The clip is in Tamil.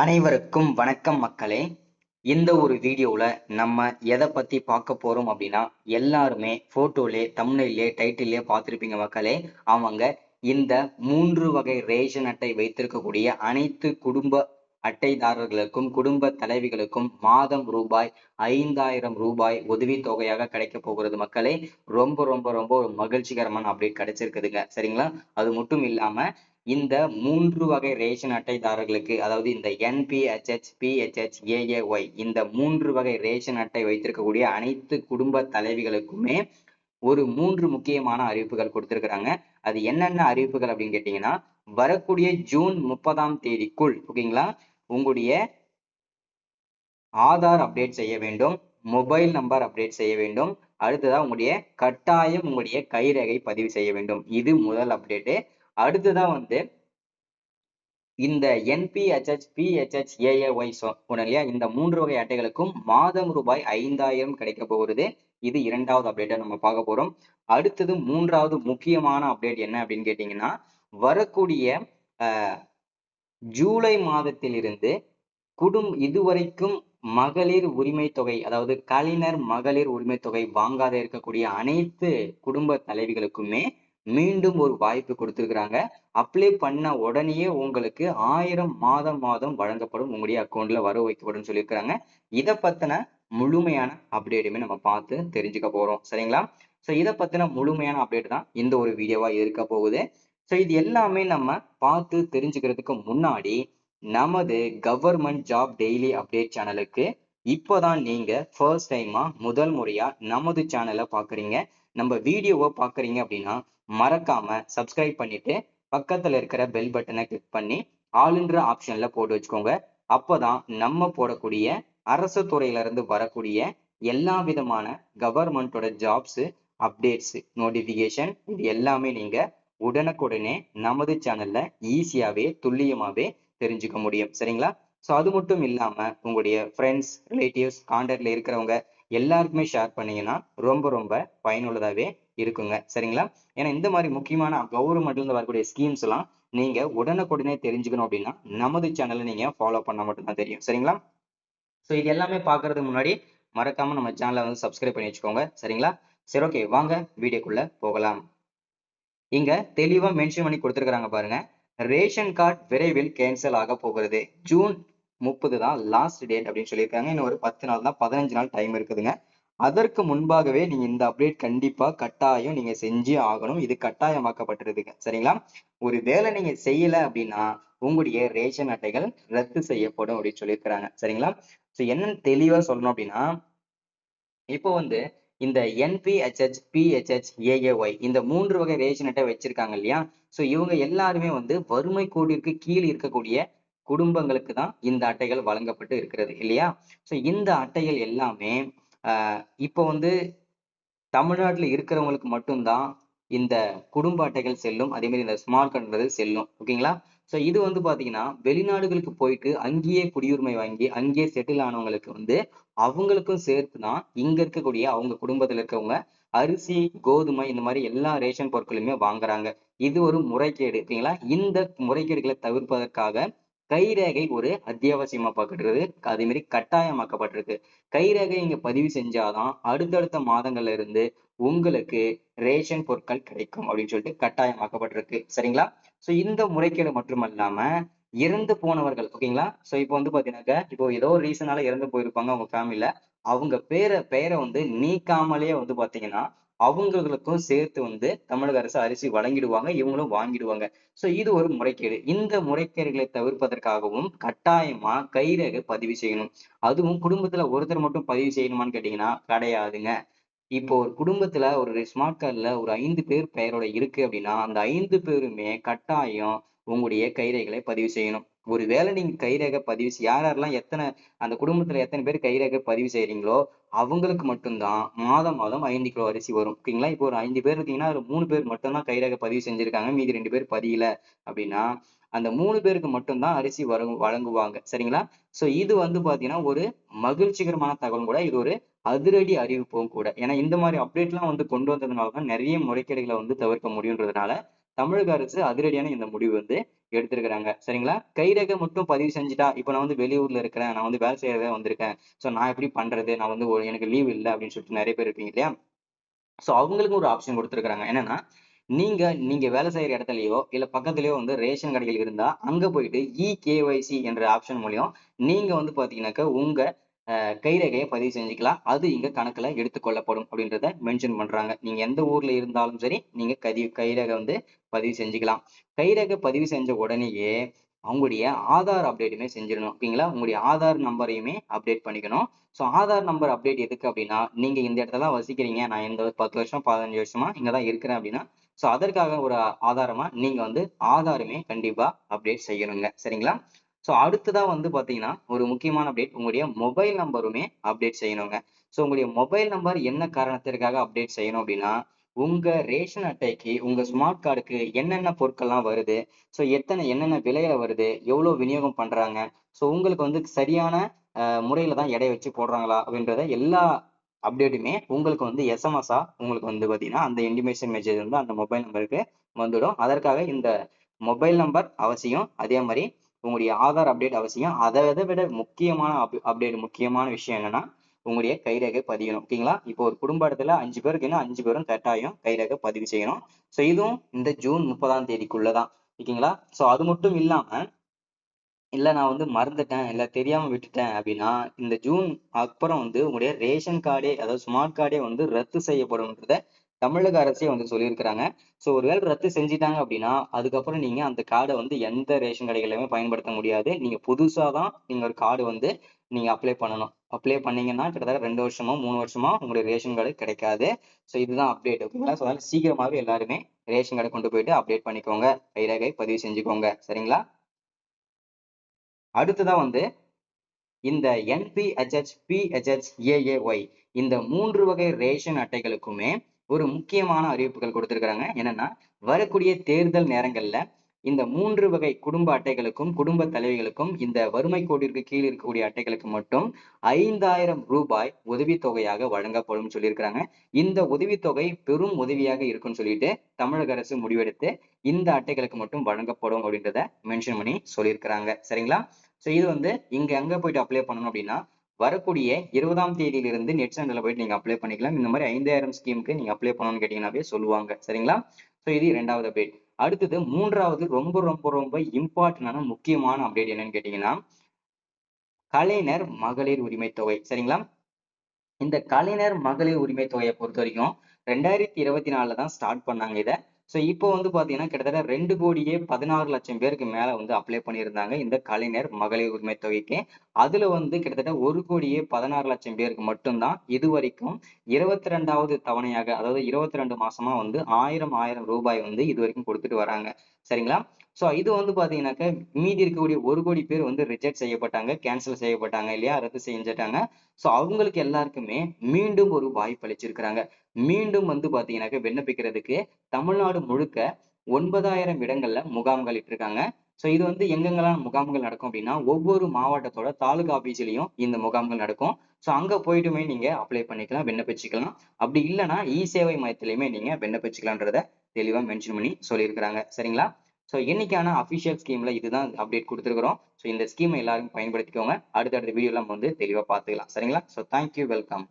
அனைவருக்கும் வணக்கம் மக்களே. இந்த ஒரு வீடியோல நம்ம எதை பத்தி பார்க்க போறோம் அப்படின்னா, எல்லாருமே போட்டோலே, தம்ப்நெயிலே, டைட்டிலே பார்த்திருப்பீங்க மக்களே. அவங்க இந்த 3 வகை ரேஷன் அட்டை வைத்திருக்கக்கூடிய அனைத்து குடும்ப அட்டைதாரர்களுக்கும், குடும்ப தலைவிகளுக்கும் மாதம் ரூபாய் 5,000 உதவித்தொகையாக கிடைக்க போகிறது மக்களே. ரொம்ப ரொம்ப ரொம்ப ஒரு மகிழ்ச்சிகரமான அப்டேட் கிடைச்சிருக்குதுங்க. சரிங்களா? அது மட்டும் இல்லாம இந்த 3 வகை ரேஷன் அட்டைதாரர்களுக்கு, அதாவது இந்த என்பிஹெச்ஹெச், பிஹெச்ஹெச், ஏஏஒய் இந்த 3 வகை ரேஷன் அட்டை வைத்திருக்கக்கூடிய அனைத்து குடும்ப தலைவிகளுக்குமே ஒரு 3 முக்கியமான அறிவிப்புகள் கொடுத்திருக்கிறாங்க. அது என்னென்ன அறிவிப்புகள் அப்படின்னு கேட்டீங்கன்னா, வரக்கூடிய ஜூன் 30ஆம் தேதிக்குள் ஓகேங்களா, உங்களுடைய ஆதார் அப்டேட் செய்ய வேண்டும், மொபைல் நம்பர் அப்டேட் செய்ய வேண்டும், அடுத்ததா உங்களுடைய கட்டாயம் உங்களுடைய கைரேகை பதிவு செய்ய வேண்டும். இது முதல் அப்டேட். அடுத்ததா இந்த என்பிஹெச்ஹெச், பிஹெச்ஹெச், ஏஏஒய் சொன்னேன் இல்லையா, இந்த 3 வகை அட்டைகளுக்கும் மாதம் ரூபாய் 5,000 கிடைக்க போகிறது. இது இரண்டாவது அப்டேட்டை நம்ம பார்க்க போறோம். அடுத்தது மூன்றாவது முக்கியமான அப்டேட் என்ன அப்படின்னு கேட்டீங்கன்னா, வரக்கூடிய ஜூலை மாதத்திலிருந்து இதுவரைக்கும் மகளிர் உரிமை தொகை, அதாவது கலைஞர் மகளிர் உரிமை தொகை வாங்காத இருக்கக்கூடிய அனைத்து குடும்ப தலைவிகளுக்குமே மீண்டும் ஒரு வாய்ப்பு கொடுத்திருக்கிறாங்க. அப்ளை பண்ண உடனேயே உங்களுக்கு 1000 மாதம் மாதம் வழங்கப்படும், உங்களுடைய அக்கௌண்ட்ல வர வைக்கப்படும் சொல்லியிருக்கிறாங்க. இதை பத்தின முழுமையான அப்டேட்டுமே நம்ம பார்த்து தெரிஞ்சுக்க போறோம். சரிங்களா? சோ இதை பத்தின முழுமையான அப்டேட் தான் இந்த ஒரு வீடியோவா இருக்க போகுது. சோ இது எல்லாமே நம்ம பார்த்து தெரிஞ்சுக்கிறதுக்கு முன்னாடி, நமது கவர்மெண்ட் ஜாப் டெய்லி அப்டேட் சேனலுக்கு இப்போதான் நீங்க ஃபர்ஸ்ட் டைமா முதல் முறையா நமது சேனலை பாக்குறீங்க, நம்ம வீடியோவை பாக்குறீங்க அப்படின்னா மறக்காம சப்ஸ்கிரைப் பண்ணிட்டு பக்கத்துல இருக்கிற பெல் பட்டனை கிளிக் பண்ணி ஆளுன்ற ஆப்ஷன்ல போட்டு வச்சுக்கோங்க. அப்பதான் நம்ம போடக்கூடிய அரசு துறையில இருந்து வரக்கூடிய எல்லா விதமான கவர்மெண்டோட ஜாப்ஸ் அப்டேட்ஸ் நோட்டிபிகேஷன் இது எல்லாமே நீங்க உடனுக்குடனே நமது சேனல்ல ஈஸியாவே துல்லியமாவே தெரிஞ்சுக்க முடியும். சரிங்களா? சோ அது மட்டும் இல்லாம உங்களுடைய ஃப்ரெண்ட்ஸ், ரிலேட்டிவ்ஸ், கான்டாக்ட்ல இருக்கிறவங்க எல்லாருக்குமே ஷேர் பண்ணீங்கன்னா ரொம்ப ரொம்ப பயனுள்ளதாவே இருக்குங்க. சரிங்களா? ஏன்னா இந்த மாதிரி முக்கியமான கவர்மெண்ட்ல இருந்து வரக்கூடிய ஸ்கீம்ஸ் எல்லாம் நீங்க உடனுக்குடனே தெரிஞ்சுக்கணும் அப்படின்னா நமது சேனலை நீங்க ஃபாலோ பண்ண மட்டும்தான் தெரியும். சரிங்களா? சோ இது எல்லாமே பாக்குறதுக்கு முன்னாடி மறக்காம நம்ம சேனலை சப்ஸ்கிரைப் பண்ணி வச்சுக்கோங்க. சரிங்களா? சரி, ஓகே, வாங்க வீடியோக்குள்ள போகலாம். இங்க தெளிவா மென்ஷன் பண்ணி கொடுத்திருக்காங்க பாருங்க. ரேஷன் கார்டு விரைவில் கேன்சல் ஆக போகிறது. ஜூன் 30 தான் லாஸ்ட் டேட் அப்படின்னு சொல்லியிருக்காங்க. இன்னும் ஒரு 10 நாள் தான், 15 நாள் டைம் இருக்குதுங்க. அதற்கு முன்பாகவே நீங்க இந்த அப்டேட் கண்டிப்பா கட்டாயம் நீங்க செஞ்சே ஆகணும். இது கட்டாயமாக்கப்பட்டிருக்குங்க. சரிங்களா? ஒரு வேலை நீங்க செய்யல அப்படின்னா உங்களுடைய ரேஷன் அட்டைகள் ரத்து செய்யப்படும் அப்படின்னு சொல்லியிருக்கிறாங்க. சரிங்களா? சோ என்னன்னு தெளிவா சொல்லணும் அப்படின்னா, இப்போ இந்த என்பிஹெச்ஹெச், பிஹெச்ஹெச், ஏஏஒய் இந்த 3 வகை ரேஷன் அட்டை வச்சிருக்காங்க இல்லையா? சோ இவங்க எல்லாருமே வறுமை கோட்டிற்கு கீழ் இருக்கக்கூடிய குடும்பங்களுக்கு தான் இந்த அட்டைகள் வழங்கப்பட்டு இருக்கிறது இல்லையா? சோ இந்த அட்டைகள் எல்லாமே இப்போ தமிழ்நாட்டுல இருக்கிறவங்களுக்கு மட்டும்தான் இந்த குடும்ப அட்டைகள் செல்லும். அதே மாதிரி இந்த ஸ்மார்ட் கார்டுன்றது செல்லும். ஓகேங்களா? சோ இது பாத்தீங்கன்னா வெளிநாடுகளுக்கு போயிட்டு அங்கேயே குடியுரிமை வாங்கி அங்கேயே செட்டில் ஆனவங்களுக்கு அவங்களுக்கும் சேர்த்துதான் இங்க இருக்கக்கூடிய அவங்க குடும்பத்துல இருக்கவங்க அரிசி, கோதுமை இந்த மாதிரி எல்லா ரேஷன் பொருட்களுமே வாங்குறாங்க. இது ஒரு முறைகேடு. ஓகேங்களா? இந்த முறைகேடுகளை தவிர்ப்பதற்காக கைரேகை ஒரு அத்தியாவசியமாக்கப்பட்டிருக்கு. அதே மாதிரி கட்டாயமாக்கப்பட்டிருக்கு. கைரேகை இங்க பதிவு செஞ்சாதான் அடுத்தடுத்த மாதங்கள்ல இருந்து உங்களுக்கு ரேஷன் பொருட்கள் கிடைக்கும் அப்படின்னு சொல்லிட்டு கட்டாயமாக்கப்பட்டிருக்கு. சரிங்களா? சோ இந்த முறைகேடு மட்டுமல்லாம இறந்து போனவர்கள், ஓகேங்களா? சோ இப்போ பாத்தீங்கன்னாக்க இப்போ ஏதோ ஒரு ரீசனால இறந்து போயிருப்பாங்க அவங்க ஃபேமிலில, அவங்க பெயரை நீக்காமலே பாத்தீங்கன்னா அவங்களுக்கும் சேர்த்து தமிழக அரசு அரிசி வழங்கிடுவாங்க, இவங்களும் வாங்கிடுவாங்க. சோ இது ஒரு முறைகேடு. இந்த முறைகேடுகளை தவிர்ப்பதற்காகவும் கட்டாயமா கைரேகை பதிவு செய்யணும். அதுவும் குடும்பத்துல ஒருத்தர் மட்டும் பதிவு செய்யணுமான்னு கேட்டீங்கன்னா கிடையாதுங்க. இப்போ ஒரு குடும்பத்துல ஒரு ஸ்மார்ட் கார்டுல ஒரு 5 பேர் பெயரோட இருக்கு அப்படின்னா அந்த 5 பேருமே கட்டாயம் உங்களுடைய கைரேகைகளை பதிவு செய்யணும். ஒருவேளை நீங்க கைரேகை பதிவு யார் யாரெல்லாம் அந்த குடும்பத்துல எத்தனை பேர் கைரேகை பதிவு செய்யறீங்களோ அவங்களுக்கு மட்டும்தான் மாதம் மாதம் 5 கிலோ அரிசி வரும். ஓகேங்களா? இப்போ ஒரு 5 பேர் இருக்கீங்கன்னா அதுல 3 பேர் மட்டும்தான் கைரேகை பதிவு செஞ்சிருக்காங்க, மீதி 2 பேர் பதியல அப்படின்னா அந்த 3 பேருக்கு மட்டும்தான் அரிசி வழங்குவாங்க. சரிங்களா? சோ இது பாத்தீங்கன்னா ஒரு மகிழ்ச்சிகரமான தகவல் கூட, இது ஒரு அதிரடி அறிவிப்பும் கூட. ஏன்னா இந்த மாதிரி அப்டேட் எல்லாம் கொண்டு வந்ததுனாலதான் நிறைய முறைகேடுகளை தவிர்க்க முடியுன்றதுனால தமிழக அரசு அதிரடியான இந்த முடிவு எடுத்திருக்கிறாங்க. சரிங்களா? கைரேகை மட்டும் பதிவு செஞ்சுட்டா, இப்ப நான் வந்து வெளியூர்ல இருக்கிறேன், நான் வந்து வேலை செய்யறதா வந்திருக்கேன், சோ நான் எப்படி பண்றது, நான் வந்து எனக்கு லீவ் இல்ல அப்படின்னு சொல்லிட்டு நிறைய பேர் இருப்பீங்க இல்லையா? சோ அவங்களுக்கும் ஒரு ஆப்ஷன் கொடுத்திருக்காங்க. என்னன்னா, நீங்க நீங்க வேலை செய்யற இடத்துலயோ இல்ல பக்கத்துலயோ வந்து ரேஷன் கடைகள் இருந்தா அங்க போயிட்டு இகேஒய்சி என்ற ஆப்ஷன் மூலியம் நீங்க வந்து பாத்தீங்கன்னாக்கா உங்க கைரேகையை பதிவு செஞ்சுக்கலாம். அது இங்க கணக்குல எடுத்துக்கொள்ளப்படும் அப்படின்றத மென்ஷன் பண்றாங்க. நீங்க எந்த ஊர்ல இருந்தாலும் சரி நீங்க கைரேகை வந்து பதிவு செஞ்சுக்கலாம். கைரேகை பதிவு செஞ்ச உடனேயே அவங்களுடைய ஆதார் அப்டேட்டுமே செஞ்சிடணும். ஓகேங்களா? உங்களுடைய ஆதார் நம்பரையுமே அப்டேட் பண்ணிக்கணும். சோ ஆதார் நம்பர் அப்டேட் எதுக்கு அப்படின்னா, நீங்க இந்த இடத்துல தான் வசிக்கிறீங்க, நான் இந்த 10 வருஷம் 15 வருஷமா இங்கதான் இருக்கிறேன் அப்படின்னா, சோ அதற்காக ஒரு ஆதாரமா நீங்க வந்து ஆதாருமே கண்டிப்பா அப்டேட் செய்யணுங்க. சரிங்களா? சோ அடுத்ததா வந்து பாத்தீங்கன்னா ஒரு முக்கியமான அப்டேட், உங்களுடைய மொபைல் நம்பருமே அப்டேட் செய்யணுங்க. சோ உங்களுடைய மொபைல் நம்பர் என்ன காரணத்திற்காக அப்டேட் செய்யணும் அப்படின்னா, உங்க ரேஷன் அட்டைக்கு உங்க ஸ்மார்ட் கார்டுக்கு என்னென்ன பொருட்கள்லாம் வருது, சோ என்னென்ன விலையில வருது, எவ்வளவு விநியோகம் பண்றாங்க, சோ உங்களுக்கு வந்து சரியான முறையில தான் எடை வச்சு போடுறாங்களா அப்படின்றத எல்லா அப்டேட்டுமே உங்களுக்கு வந்து எஸ்எம்எஸ்ஆ உங்களுக்கு வந்து பாத்தீங்கன்னா அந்த இன்டிமேஷன் மெசேஜ் வந்து அந்த மொபைல் நம்பருக்கு வந்துடும். அதற்காக இந்த மொபைல் நம்பர் அவசியம். அதே மாதிரி உங்களுடைய ஆதார் அப்டேட் அவசியம். அதை விட முக்கியமான அப்டேட் முக்கியமான விஷயம் என்னன்னா, உங்களுடைய கைரேகை பதியணும். ஓகேங்களா? இப்போ ஒரு குடும்ப இடத்துல 5 பேருக்கு 5 பேரும் கட்டாயம் கைரேகை பதிவு செய்யணும். சோ இதுவும் இந்த ஜூன் 30ஆம் தேதிக்குள்ளதான். ஓகேங்களா? சோ அது மட்டும் இல்லாம, இல்ல நான் வந்து மறந்துட்டேன், இல்ல தெரியாம விட்டுட்டேன் அப்படின்னா, இந்த ஜூன் அப்புறம் வந்து உங்களுடைய ரேஷன் கார்டே, அதாவது ஸ்மார்ட் கார்டே வந்து ரத்து செய்யப்படும்ன்றத தமிழக அரசே வந்து சொல்லியிருக்கிறாங்க. சோ ஒருவேளை ரத்து செஞ்சுட்டாங்க அப்படின்னா, அதுக்கப்புறம் நீங்க அந்த கார்டை வந்து எந்த ரேஷன் கடைகள்லயுமே பயன்படுத்த முடியாது. நீங்க புதுசா தான் நீங்க ஒரு கார்டு வந்து நீங்க அப்ளை பண்ணணும். அப்ளை பண்ணீங்கன்னா கிட்டத்தட்ட 2 வருஷமோ 3 வருஷமோ உங்களுடைய ரேஷன் கார்டு கிடைக்காது. சோ இதுதான் அப்டேட். ஓகேங்களா? சோ அதனால சீக்கிரமாவே எல்லாருமே ரேஷன் கார்டை கொண்டு போயிட்டு அப்டேட் பண்ணிக்கோங்க. கைரேகை பதிவு செஞ்சுக்கோங்க. சரிங்களா? அடுத்ததா வந்து இந்த என்பிஹெச்ஹெச், பிஹெச்ஹெச், ஏஏஒய் இந்த 3 வகை ரேஷன் அட்டைகளுக்குமே ஒரு முக்கியமான அறிவிப்புகள் கொடுத்திருக்கிறாங்க. என்னன்னா, வரக்கூடிய தேர்தல் நேரங்கள்ல இந்த 3 வகை குடும்ப அட்டைகளுக்கும், குடும்ப தலைவிகளுக்கும் இந்த வறுமை கோட்டிற்கு கீழ் இருக்கக்கூடிய அட்டைகளுக்கு மட்டும் ரூ. 5,000 உதவித்தொகையாக வழங்கப்படும் சொல்லியிருக்கிறாங்க. இந்த உதவித்தொகை பெரும் உதவியாக இருக்கும்னு சொல்லிட்டு தமிழக அரசு முடிவெடுத்து இந்த அட்டைகளுக்கு மட்டும் வழங்கப்படும் அப்படின்றத மென்ஷன் பண்ணி சொல்லியிருக்கிறாங்க. சரிங்களா? சோ இது வந்து இங்க எங்க போயிட்டு அப்ளை பண்ணணும் அப்படின்னா, வரக்கூடிய 20ஆம் தேதியிலிருந்து நெட் சென்டர்ல போயிட்டு நீங்க அப்ளை பண்ணிக்கலாம். இந்த மாதிரி 5,000 ஸ்கீமுக்கு நீங்க அப்ளை பண்ணணும்னு கேட்டீங்கன்னாவே சொல்லுவாங்க. சரிங்களா? சோ இது 2வது அப்டேட். அடுத்தது 3வது ரொம்ப ரொம்ப ரொம்ப இம்பார்ட்டன்டான முக்கியமான அப்டேட் என்னன்னு கேட்டீங்கன்னா, கலைஞர் மகளிர் உரிமை தொகை. சரிங்களா? இந்த கலைஞர் மகளிர் உரிமை தொகையை பொறுத்த வரைக்கும் 2024 தான் ஸ்டார்ட் பண்ணாங்க இத. சோ இப்போ வந்து பாத்தீங்கன்னா கிட்டத்தட்ட 2,16,00,000 பேருக்கு மேல வந்து அப்ளை பண்ணியிருந்தாங்க இந்த கலைஞர் மகளிர் உரிமை தொகைக்கு. அதுல வந்து கிட்டத்தட்ட 1,16,00,000 பேருக்கு மட்டும்தான் இதுவரைக்கும் 22வது தவணையாக, அதாவது 22 மாசமா வந்து ஆயிரம் ரூபாய் வந்து இதுவரைக்கும் கொடுத்துட்டு வராங்க. சரிங்களா? சோ இது வந்து பாத்தீங்கன்னாக்க மீதி இருக்கக்கூடிய 1,00,00,000 பேர் வந்து ரிஜெக்ட் செய்யப்பட்டாங்க, கேன்சல் செய்யப்பட்டாங்க இல்லையா, ரத்து செஞ்சுட்டாங்க. சோ அவங்களுக்கு எல்லாருக்குமே மீண்டும் ஒரு வாய்ப்பு அளிச்சிருக்கிறாங்க. மீண்டும் வந்து பாத்தீங்கன்னாக்க விண்ணப்பிக்கிறதுக்கு தமிழ்நாடு முழுக்க 9,000 இடங்கள்ல முகாம்கள் இட்டிருக்காங்க. சோ இது வந்து எங்கெங்கெல்லாம் முகாம்கள் நடக்கும் அப்படின்னா, ஒவ்வொரு மாவட்டத்தோட தாலுகா ஆபீஸ்லயும் இந்த முகாம்கள் நடக்கும். சோ அங்க போயிட்டுமே நீங்க அப்ளை பண்ணிக்கலாம், விண்ணப்பிச்சுக்கலாம். அப்படி இல்லைன்னா சேவை மையத்திலயுமே நீங்க விண்ணப்பிச்சுக்கலான்றத தெளிவா மென்ஷன் பண்ணி சொல்லியிருக்கிறாங்க. சரிங்களா? சோ இன்னைக்கான அபிஷியல் ஸ்கீம்ல இதுதான் அப்டேட் கொடுத்திருக்கிறோம். சோ இந்த ஸ்கீமை எல்லாரும் பயன்படுத்திக்கோங்க. அடுத்தடுத்த வீடியோல நம்ம வந்து தெளிவா பார்த்துக்கலாம். சரிங்களா? So thank you, welcome.